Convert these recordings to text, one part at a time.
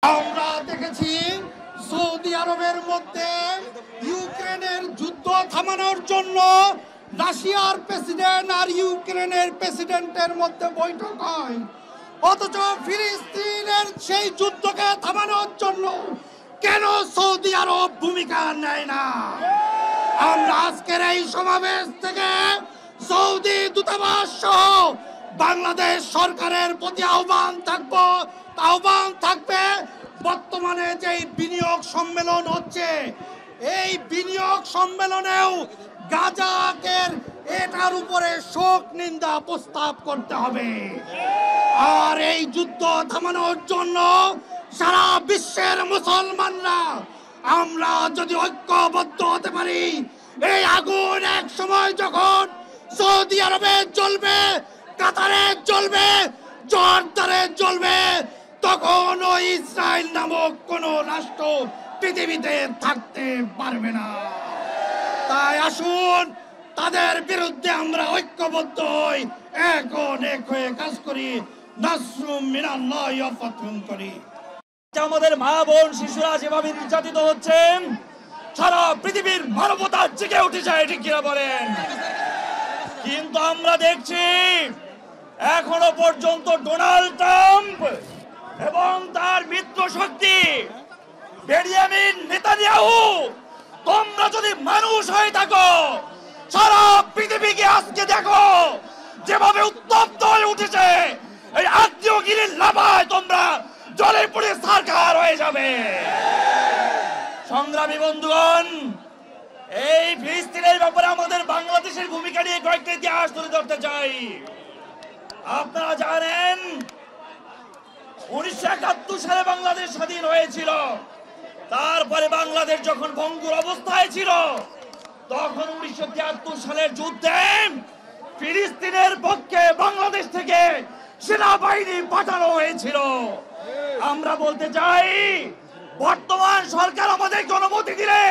আমরা দেখেছি সৌদি আরবের মধ্যে ইউক্রেনের যুদ্ধ থামানোর জন্য রাশিয়ার প্রেসিডেন্ট আর ইউক্রেনের প্রেসিডেন্টের মধ্যে বৈঠক হয়, অথচ ফিলিস্তিনের সেই যুদ্ধকে থামানোর জন্য কেন সৌদি আরব ভূমিকা নেয় না? আমরা আজকের এই সমাবেশ থেকে সৌদি দূতাবাস সহ বাংলাদেশ সরকারের প্রতি আহ্বান থাকবে, বর্তমানে যে বিনিয়োগ সম্মেলন হচ্ছে, এই বিনিয়োগ সম্মেলনেও গাজাকের এটার উপরে শোক নিন্দা প্রস্তাব করতে হবে। আর এই যুদ্ধ থামানোর জন্য সারা বিশ্বের মুসলমানরা আমরা যদি ঐক্যবদ্ধ হতে পারি, এই আগুন এক সময় যখন সৌদি আরবে জ্বলবে, কাতারে জ্বলবে, জর্দানে জ্বলবে, তখন ওই ইসরায়েল নামক কোন রাষ্ট্র পৃথিবীতে থাকতে পারবে না। তাই আসুন তাদের বিরুদ্ধে আমরা ঐক্যবদ্ধ হই, এখন এক হয়ে কাজ করি, নাসরুম মিনাল্লাহি ওয়া ফাতহুন করি। আমাদের মা বোন শিশুরা যেভাবে নির্যাতিত হচ্ছেন, সারা পৃথিবীর মানবতা জেগে উঠে যায়, ঠিক কিনা বলেন? কিন্তু আমরা দেখছি এখনো পর্যন্ত ডোনাল্ড ট্রাম্প এবং তার মিত্র শক্তি বেনিয়ামিন নেতানিয়াহু, তোমরা যদি মানুষ হয়ে থাকো, সারা পৃথিবীকে আজকে দেখো যেভাবে উত্তপ্ত হয়ে উঠেছে, এই আত্মীয়গিরির লাভায় তোমরা জলে পুড়ে সারখার হয়ে যাবে। সংগ্রামী বন্ধুগণ, এই ফিলিস্তিনের ব্যাপারে আমাদের বাংলাদেশের ভূমিকা নিয়ে কয়েকটা ইতিহাস তুলে ধরতে চাই। আপনারা জানেন 1971 সালে বাংলাদেশ স্বাধীন হয়েছিল। তারপরে বাংলাদেশ যখন ভঙ্গুর অবস্থায় ছিল, তখন 1973 সালের যুদ্ধে ফিলিস্তিনের পক্ষে বাংলাদেশ থেকে সেনাবাহিনী পাঠানো হয়েছিল। আমরা বলতে চাই, বর্তমান সরকার আমাদেরকে অনুমতি দিলে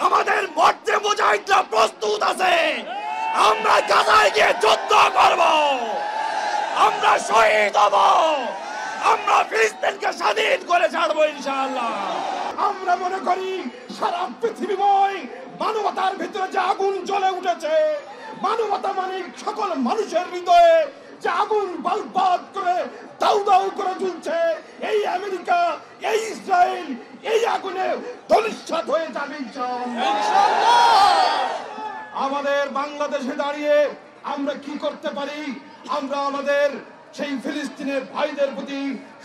আমাদের মর্তে মুজাহিদরা প্রস্তুত আছে। আমরা গাজায় গিয়ে যুদ্ধ করব, আমরা শহীদ হব, আমরা ফিলিস্তিনকে স্বাধীন করে ছাড়বো ইনশাআল্লাহ। আমরা মনে করি সারা পৃথিবীময় মানবতার ভিতরে যে আগুন জ্বলে উঠেছে, মানবতা মানে সকল মানুষের হৃদয়ে যে আগুন বালবাদ করে দাউ দাউ করে জ্বলছে, এই আমেরিকা, এই ইসরায়েল এই আগুনে ধূলিসাৎ হয়ে যাবে ইনশাআল্লাহ। আমাদের বাংলাদেশে দাঁড়িয়ে আমরা কি করতে পারি? আমরা আমাদের সেই ফিলিস্তিনের ভাইদের প্রতি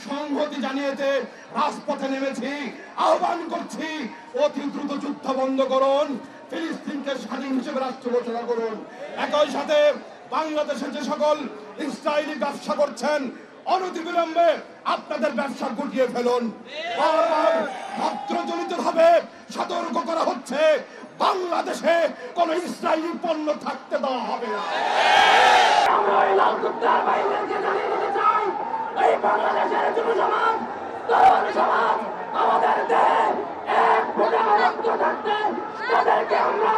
সংহতি জানিয়েছে রাজপথে নেমেছি, আহ্বান করছি, অতি দ্রুত যুদ্ধ বন্ধ করুন, ফিলিস্তিনকে স্বাধীন হিসেবে রাষ্ট্র ঘোষণা করুন। একই সাথে বাংলাদেশে যে সকল ইসরায়েলি ব্যবসা করছেন, অনতিবিলম্বে আপনাদের ব্যবসা গুটিয়ে ফেলুন। বারবার ভদ্রজনিত ভাবে সতর্ক করা হচ্ছে, বাংলাদেশে কোন ইসরায়েলি পণ্য থাকতে দেওয়া হবে না। আমরা এই লাল কুত্তার বাইরেকে জানিয়ে দিতে চাই, এই বাংলাদেশের যুব সমাজ, তরুণ সমাজ, আমাদের দেহে এক ফোঁটা রক্ত থাকতে তাদেরকে আমরা